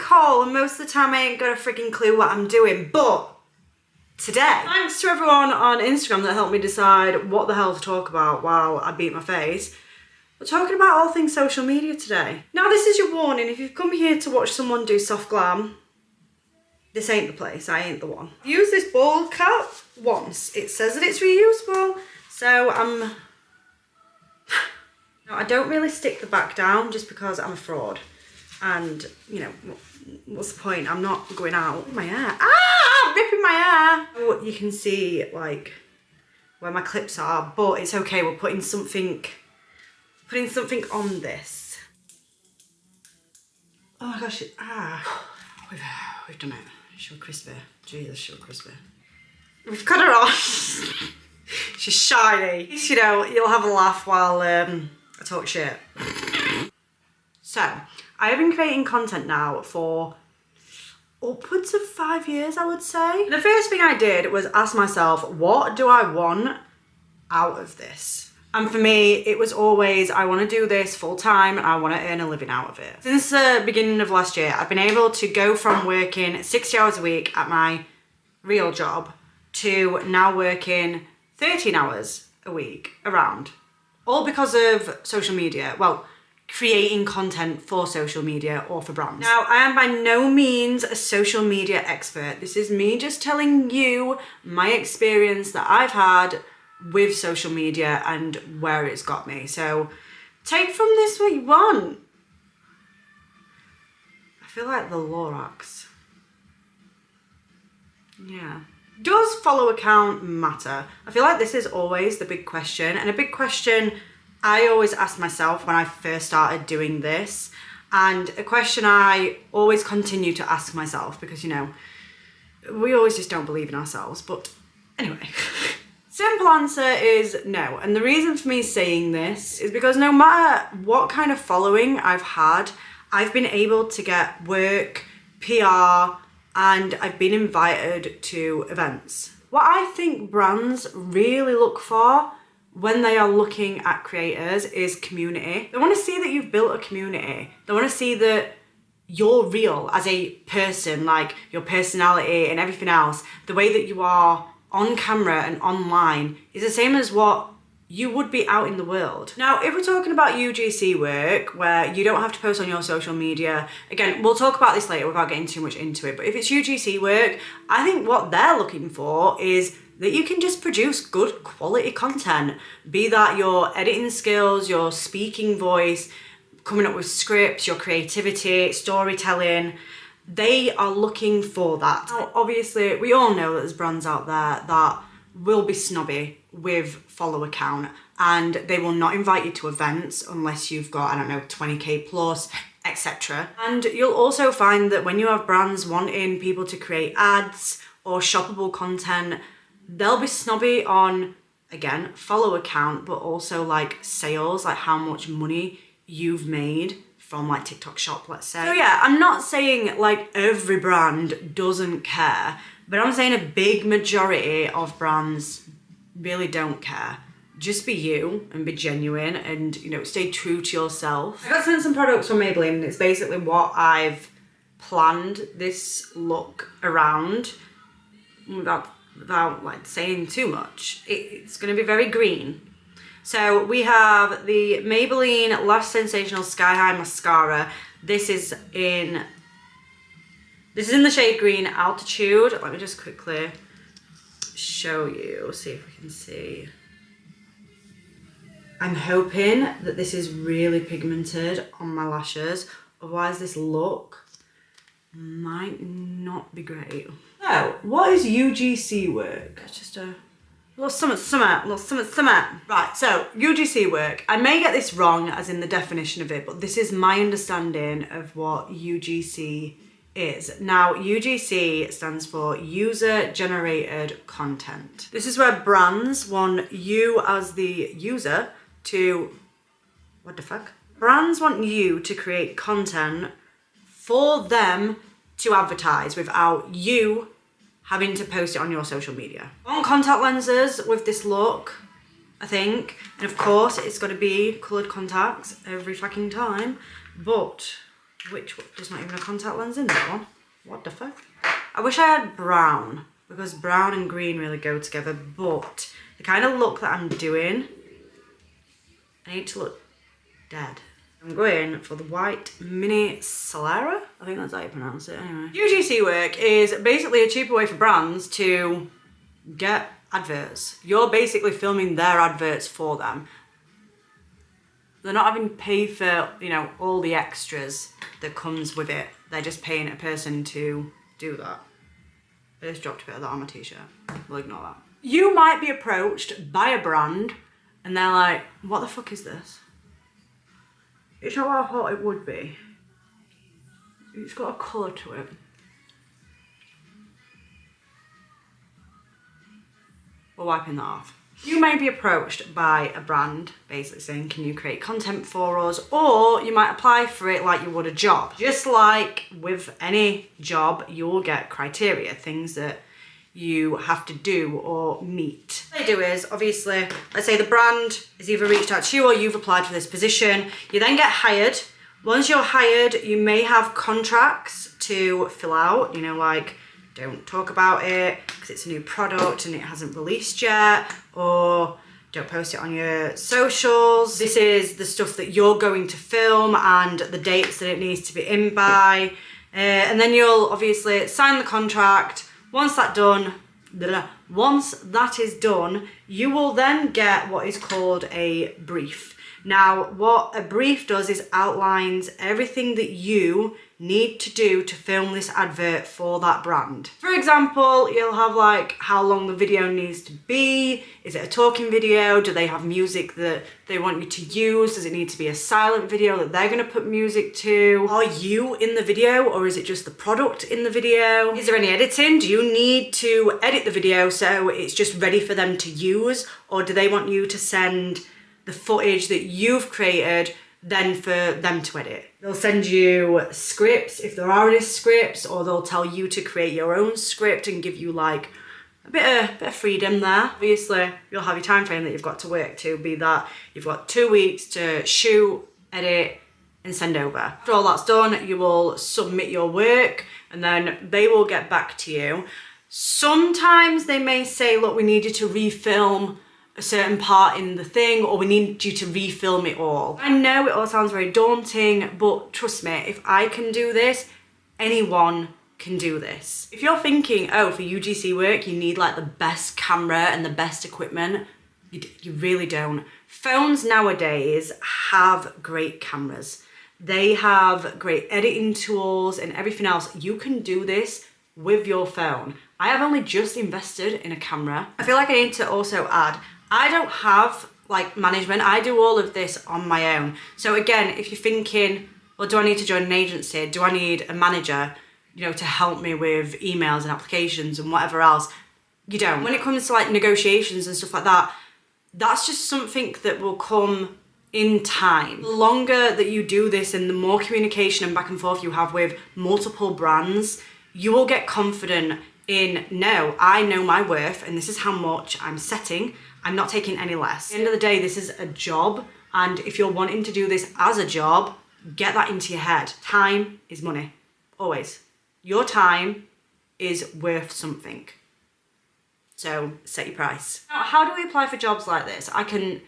Nicole, and most of the time I ain't got a freaking clue what I'm doing, but today, thanks to everyone on Instagram that helped me decide what the hell to talk about while I beat my face, we're talking about all things social media today. Now this is your warning, if you've come here to watch someone do soft glam, this ain't the place, I ain't the one. I've used this bald cap once. It says that it's reusable, so now, I don't really stick the back down just because I'm a fraud. And, you know, what's the point? I'm not going out with my hair. Ah, I'm ripping my hair. Oh, you can see, like, where my clips are, but it's okay. We're putting something on this. Oh my gosh, we've done it. She'll crispy. Jesus, she'll crispy. We've cut her off. She's shiny. You know, you'll have a laugh while I talk shit. So, I have been creating content now for upwards of 5 years, I would say. The first thing I did was ask myself, what do I want out of this? And for me, it was always, I want to do this full time and I want to earn a living out of it. Since the beginning of last year, I've been able to go from working 60 hours a week at my real job to now working 13 hours a week around. All because of social media. Well, creating content for social media or for brands. Now, I am by no means a social media expert. This is me just telling you my experience that I've had with social media and where it's got me. So take from this what you want. I feel like the Lorax. Yeah. Does follow account matter? I feel like this is always the big question, and a big question I always asked myself when I first started doing this, and a question I always continue to ask myself because, you know, we always just don't believe in ourselves. But anyway. Simple answer is no. And the reason for me saying this is because no matter what kind of following I've had, I've been able to get work, PR, and I've been invited to events. What I think brands really look for when they are looking at creators is community. They want to see that you've built a community. They want to see that you're real as a person, like your personality and everything else. The way that you are on camera and online is the same as what you would be out in the world. Now, if we're talking about UGC work, where you don't have to post on your social media, again, we'll talk about this later without getting too much into it, but if it's UGC work, I think what they're looking for is that you can just produce good quality content, be that your editing skills, your speaking voice, coming up with scripts, your creativity, storytelling. They are looking for that. Now, obviously, we all know that there's brands out there that will be snobby with follow account and they will not invite you to events unless you've got, I don't know, 20k plus, etc. And you'll also find that when you have brands wanting people to create ads or shoppable content, they'll be snobby on, again, follow account, but also like sales, like how much money you've made from like TikTok shop, let's say. So yeah, I'm not saying like every brand doesn't care, but I'm saying a big majority of brands really don't care. Just be you and be genuine and, you know, stay true to yourself. I got sent some products from Maybelline and it's basically what I've planned this look around without like saying too much. It's gonna be very green. So we have the Maybelline Lash Sensational Sky High Mascara. This is in the shade Green Altitude. Let me just quickly show you, see if we can see. I'm hoping that this is really pigmented on my lashes, otherwise this look might not be great. So, what is UGC work? It's just a little summer. Right, so UGC work. I may get this wrong as in the definition of it, but this is my understanding of what UGC is. Now, UGC stands for User Generated Content. This is where brands want you as the user to, what the fuck? Brands want you to create content for them to advertise without you having to post it on your social media. I want contact lenses with this look, I think. And of course, it's got to be coloured contacts every fucking time. But which there's not even a contact lens in that one. What the fuck? I wish I had brown, because brown and green really go together, but the kind of look that I'm doing, I need to look dead. I'm going for the white mini Sclera. I think that's how you pronounce it anyway. UGC work is basically a cheaper way for brands to get adverts. You're basically filming their adverts for them. They're not having to pay for, you know, all the extras that comes with it. They're just paying a person to do that. I just dropped a bit of that on my t-shirt. We'll ignore that. You might be approached by a brand and they're like, what the fuck is this? It's not what I thought it would be. It's got a colour to it. We're wiping that off. You may be approached by a brand basically saying, can you create content for us? Or you might apply for it like you would a job. Just like with any job, you will get criteria, things that you have to do or meet. What they do is, obviously, let's say the brand has either reached out to you or you've applied for this position. You then get hired. Once you're hired, you may have contracts to fill out, you know, like, don't talk about it because it's a new product and it hasn't released yet, or don't post it on your socials. This is the stuff that you're going to film and the dates that it needs to be in by. And then you'll obviously sign the contract. Once that is done, you will then get what is called a brief. Now, what a brief does is outlines everything that you need to do to film this advert for that brand. For example, you'll have like how long the video needs to be. Is it a talking video? Do they have music that they want you to use? Does it need to be a silent video that they're gonna put music to? Are you in the video or is it just the product in the video? Is there any editing? Do you need to edit the video so it's just ready for them to use? Or do they want you to send the footage that you've created then for them to edit? They'll send you scripts if there are any scripts, or they'll tell you to create your own script and give you like a bit of freedom there. Obviously, you'll have your time frame that you've got to work to, be that you've got 2 weeks to shoot, edit, and send over. After all that's done, you will submit your work and then they will get back to you. Sometimes they may say, look, we need you to refilm a certain part in the thing, or we need you to refilm it all. I know it all sounds very daunting, but trust me, if I can do this, anyone can do this. If you're thinking, oh, for UGC work, you need like the best camera and the best equipment, you really don't. Phones nowadays have great cameras. They have great editing tools and everything else. You can do this with your phone. I have only just invested in a camera. I feel like I need to also add, I don't have like management. I do all of this on my own. So again, if you're thinking, well, do I need to join an agency? Do I need a manager, you know, to help me with emails and applications and whatever else? You don't. When it comes to like negotiations and stuff like that, that's just something that will come in time. The longer that you do this and the more communication and back and forth you have with multiple brands, you will get confident in, no, I know my worth and this is how much I'm setting. I'm not taking any less. At the end of the day, this is a job. And if you're wanting to do this as a job, get that into your head. Time is money, always. Your time is worth something. So set your price. Now, how do we apply for jobs like this? I can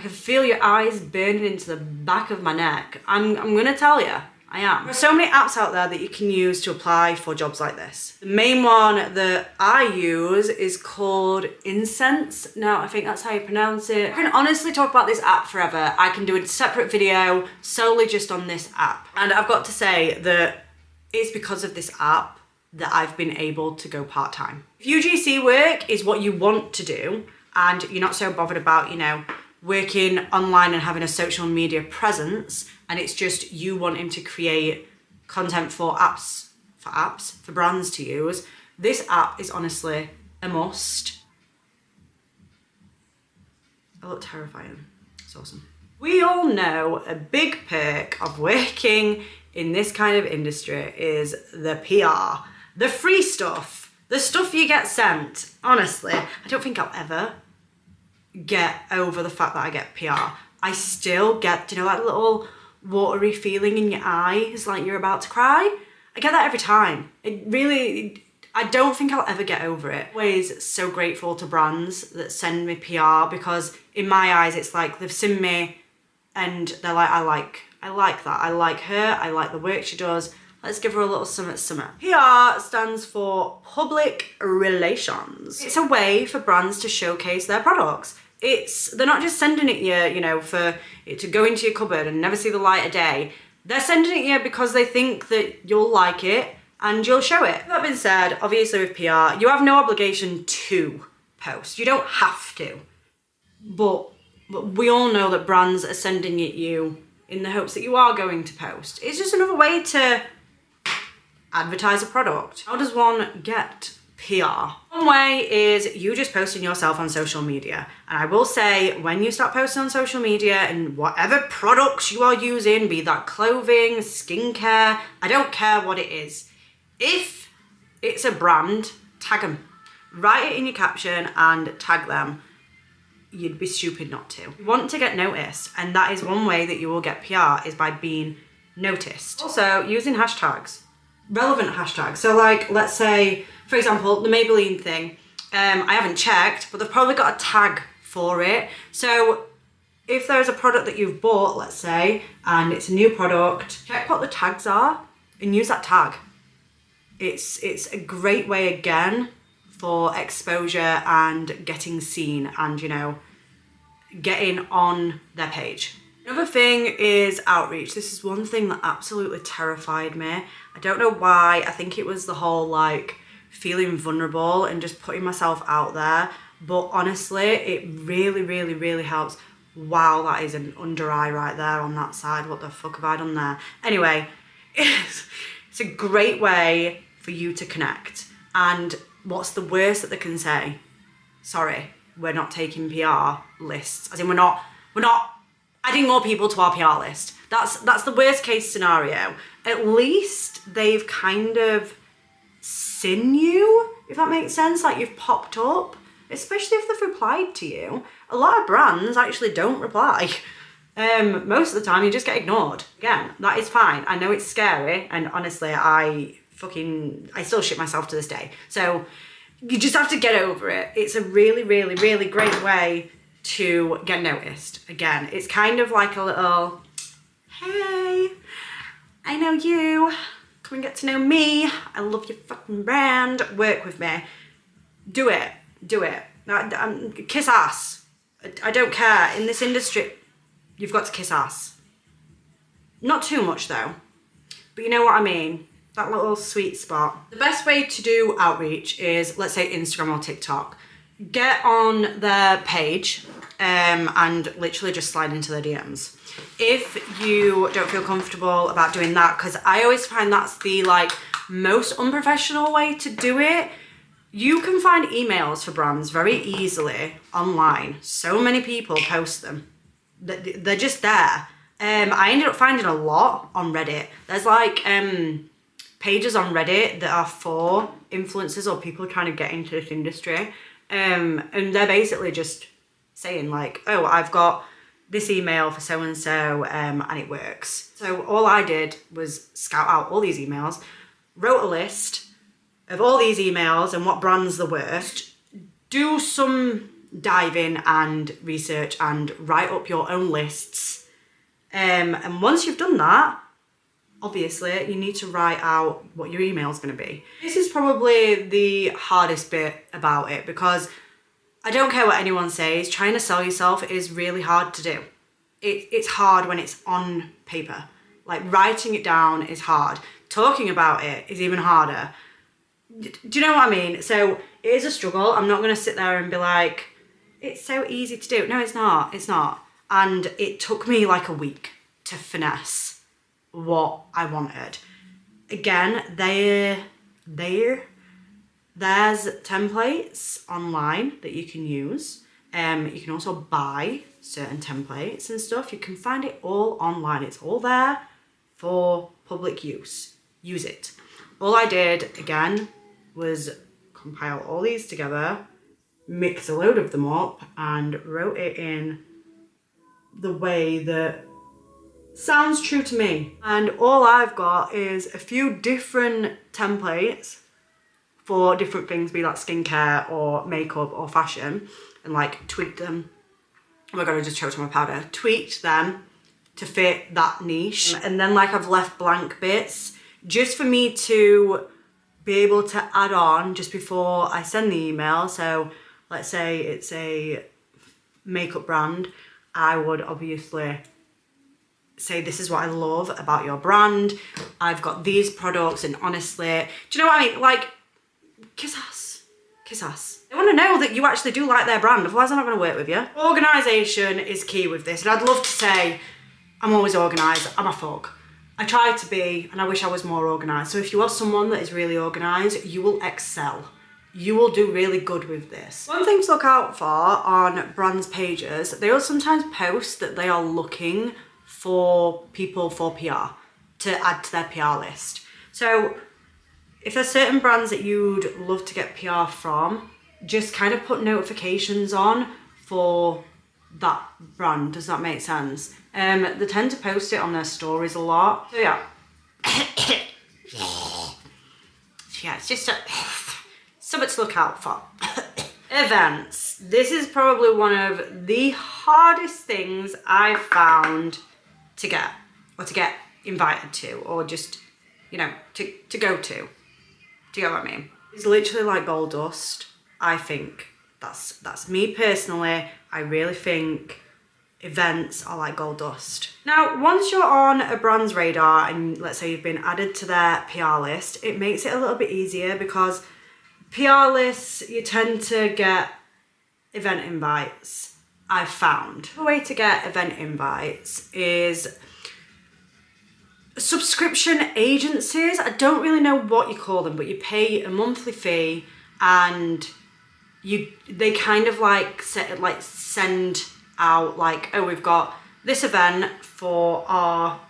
feel your eyes burning into the back of my neck. I'm gonna tell you, I am. There are so many apps out there that you can use to apply for jobs like this. The main one that I use is called Incense. Now, I think that's how you pronounce it. I can honestly talk about this app forever. I can do a separate video solely just on this app. And I've got to say that it's because of this app that I've been able to go part-time. If UGC work is what you want to do and you're not so bothered about, you know, working online and having a social media presence, and it's just you wanting to create content for brands to use, this app is honestly a must. I look terrifying. It's awesome. We all know a big perk of working in this kind of industry is the PR, the free stuff, the stuff you get sent. Honestly, I don't think I'll ever get over the fact that I get PR. I still get, you know, like little watery feeling in your eyes, like you're about to cry. I get that every time. I don't think I'll ever get over it. Always so grateful to brands that send me PR, because in my eyes it's like they've seen me and they're like, I like that. I like her. I like the work she does. Let's give her a little something. PR stands for public relations. It's a way for brands to showcase their products. They're not just sending it you know, for it to go into your cupboard and never see the light of day. They're sending it you because they think that you'll like it and you'll show it. That being said, obviously with PR, you have no obligation to post. You don't have to. But we all know that brands are sending it you in the hopes that you are going to post. It's just another way to advertise a product. How does one get PR? One way is you just posting yourself on social media. And I will say, when you start posting on social media and whatever products you are using, be that clothing, skincare, I don't care what it is. If it's a brand, tag them. Write it in your caption and tag them. You'd be stupid not to. You want to get noticed, and that is one way that you will get PR, is by being noticed. Also, using hashtags. Relevant hashtags. So like, let's say, for example, the Maybelline thing. I haven't checked, but they've probably got a tag for it. So if there's a product that you've bought, let's say, and it's a new product, check what the tags are and use that tag. It's a great way, again, for exposure and getting seen and, you know, getting on their page. Another thing is outreach. This is one thing that absolutely terrified me. I don't know why. I think it was the whole like feeling vulnerable and just putting myself out there. But honestly, it really, really, really helps. Wow, that is an under eye right there on that side. What the fuck have I done there? Anyway, it's a great way for you to connect. And what's the worst that they can say? Sorry, we're not taking PR lists. As in, we're not adding more people to our PR list. That's the worst case scenario. At least they've kind of seen you, if that makes sense, like you've popped up, especially if they've replied to you. A lot of brands actually don't reply. Most of the time you just get ignored. Again, that is fine. I know it's scary, and honestly, I still shit myself to this day. So you just have to get over it. It's a really, really, really great way to get noticed. Again, it's kind of like a little, hey, I know you, come and get to know me, I love your fucking brand, work with me. Do it. Kiss ass. I don't care. In this industry, you've got to kiss ass. Not too much though, but you know what I mean. That little sweet spot. The best way to do outreach is, let's say, Instagram or TikTok. Get on their page and literally just slide into their DMs. If you don't feel comfortable about doing that, because I always find that's the like most unprofessional way to do it. You can find emails for brands very easily online. So many people post them. They're just there. I ended up finding a lot on Reddit. There's like pages on Reddit that are for influencers or people trying to get into this industry. And they're basically just saying like, oh, I've got this email for so-and-so and it works. So all I did was scout out all these emails, wrote a list of all these emails and what brands there were, do some diving and research and write up your own lists. And once you've done that, obviously you need to write out what your email is going to be. This is probably the hardest bit about it, because I don't care what anyone says, trying to sell yourself is really hard to do. It's hard when it's on paper. Like writing it down is hard. Talking about it is even harder. Do you know what I mean? So it is a struggle. I'm not going to sit there and be like, it's so easy to do. No, it's not. It's not. And it took me like a week to finesse what I wanted. Again, there's templates online that you can use. You can also buy certain templates and stuff. You can find it all online. It's all there for public use. Use it. All I did, again, was compile all these together, mix a load of them up, and wrote it in the way that Sounds true to me. And all I've got is a few different templates for different things, be that skincare or makeup or fashion, and like tweak them. Oh my god, I just choked on my powder. Tweaked them to fit that niche. And then like I've left blank bits just for me to be able to add on just before I send the email. So let's say it's a makeup brand, I would obviously say, this is what I love about your brand. I've got these products, and honestly, do you know what I mean? Like, kiss ass, kiss ass. They want to know that you actually do like their brand, otherwise they're not going to work with you. Organisation is key with this, and I'd love to say I'm always organised. I'm a fuck. I try to be, and I wish I was more organised. So if you are someone that is really organised, you will excel. You will do really good with this. One thing to look out for on brands' pages, they will sometimes post that they are looking for people for PR to add to their PR list. So if there's certain brands that you'd love to get PR from, just kind of put notifications on for that brand. Does that make sense? They tend to post it on their stories a lot. So yeah. Yeah, it's just something to look out for. Events. This is probably one of the hardest things I've found to get, or to get invited to, or just, you know, to go to. Do you get what I mean? It's literally like gold dust. I think that's me personally. I really think events are like gold dust. Now, once you're on a brand's radar and let's say you've been added to their PR list, it makes it a little bit easier because PR lists, you tend to get event invites, I've found. The way to get event invites is subscription agencies. I don't really know what you call them, but you pay a monthly fee and they kind of like send out like, oh, we've got this event for our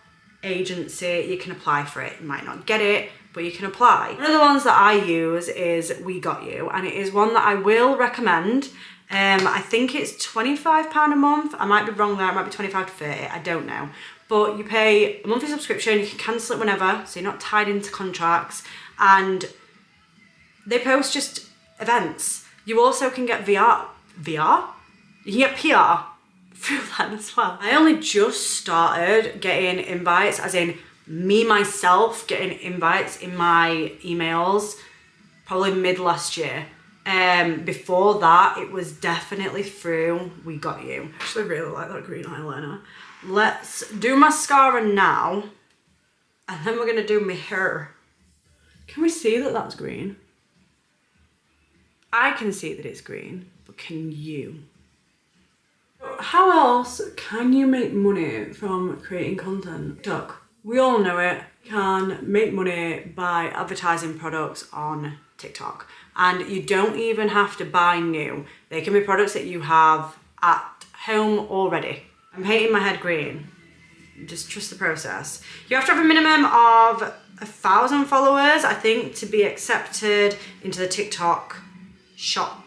agency, you can apply for it. You might not get it, but you can apply. One of the ones that I use is We Got You, and it is one that I will recommend. I think it's £25 a month. I might be wrong there, it might be 25 to 30, I don't know. But you pay a monthly subscription, you can cancel it whenever, so you're not tied into contracts, and they post just events. You also can get VR? You can get PR through that as well. I only just started getting invites, as in me myself getting invites in my emails probably mid last year. Before that, it was definitely through We Got You. I actually really like that green eyeliner. Let's do mascara now, and then we're gonna do my hair. Can we see that that's green? I can see that it's green, but can you? How else can you make money from creating content? TikTok. We all know it. You can make money by advertising products on TikTok. And you don't even have to buy new. They can be products that you have at home already. I'm painting my head green. Just trust the process. You have to have a minimum of 1,000 followers, I think, to be accepted into the TikTok shop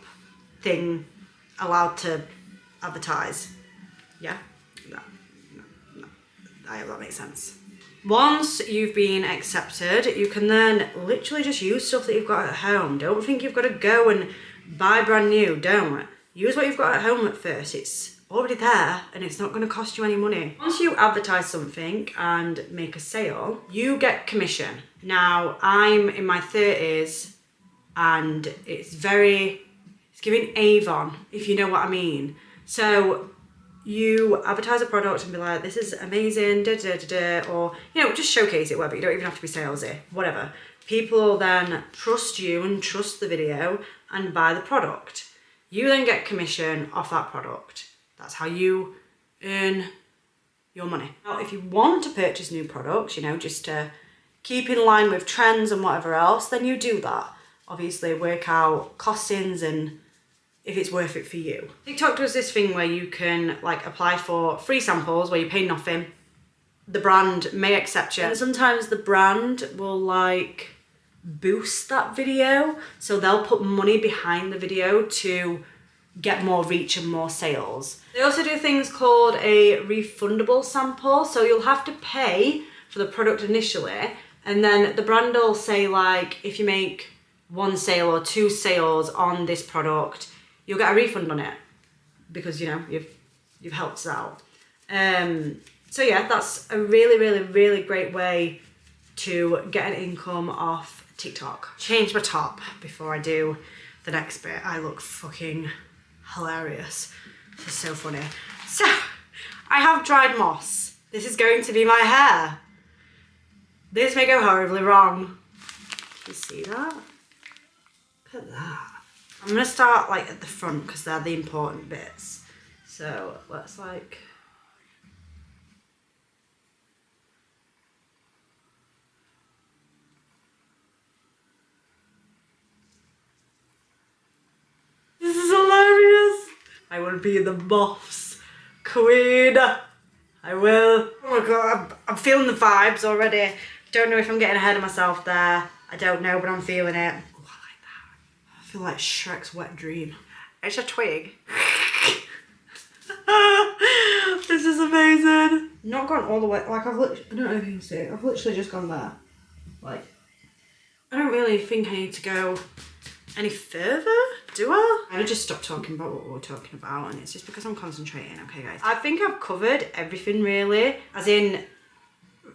thing, allowed to advertise. Yeah? No. I hope that makes sense. Once you've been accepted, you can then literally just use stuff that you've got at home. Don't think you've got to go and buy brand new. Don't. Use what you've got at home at first. It's already there and it's not going to cost you any money. Once you advertise something and make a sale, you get commission. Now, I'm in my 30s and it's giving Avon, if you know what I mean. So you advertise a product and be like, this is amazing, da da da da, or, you know, just showcase it, whatever. You don't even have to be salesy, whatever. People will then trust you and trust the video and buy the product. You then get commission off that product. That's how you earn your money. Now, if you want to purchase new products, you know, just to keep in line with trends and whatever else, then you do that. Obviously, work out costings and if it's worth it for you. TikTok does this thing where you can like apply for free samples where you pay nothing. The brand may accept you. And sometimes the brand will like boost that video. So they'll put money behind the video to get more reach and more sales. They also do things called a refundable sample. So you'll have to pay for the product initially, and then the brand will say, like, if you make 1 sale or 2 sales on this product, you'll get a refund on it because, you know, you've helped us out. So yeah, that's a really, really, really great way to get an income off TikTok. Change my top before I do the next bit. I look fucking hilarious. This is so funny. So, I have dried moss. This is going to be my hair. This may go horribly wrong. Can you see that? Look at that. I'm gonna start like at the front because they're the important bits. So, let's like... This is hilarious. I will be the moss queen. I will. Oh my god, I'm feeling the vibes already. Don't know if I'm getting ahead of myself there. I don't know, but I'm feeling it. Oh, I like that. I feel like Shrek's wet dream. It's a twig. This is amazing. Not gone all the way. Like I've literally, I don't know if you can see it. I've literally just gone there. Like, I don't really think I need to go any further, do I? I'm gonna just stop talking about what we're talking about, and it's just because I'm concentrating. Okay guys, I think I've covered everything really, as in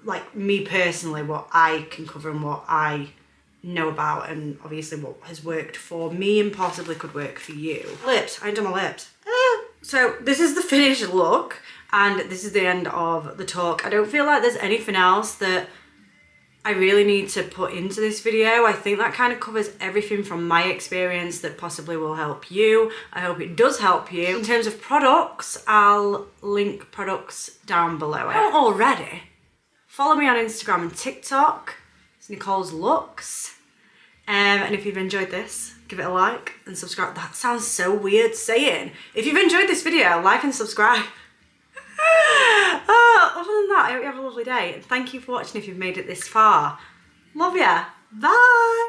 like me personally, what I can cover and what I know about, and obviously what has worked for me and possibly could work for you. Lips, I ain't done my lips. So this is the finished look, and this is the end of the talk. I don't feel like there's anything else that I really need to put into this video. I think that kind of covers everything from my experience that possibly will help you. I hope it does help you. In terms of products, I'll link products down below. If you don't already, follow me on Instagram and TikTok. It's Nicole's Looks. And if you've enjoyed this, give it a like and subscribe. That sounds so weird saying. If you've enjoyed this video, like and subscribe. Other than that, I hope you have a lovely day. And thank you for watching if you've made it this far. Love ya. Bye.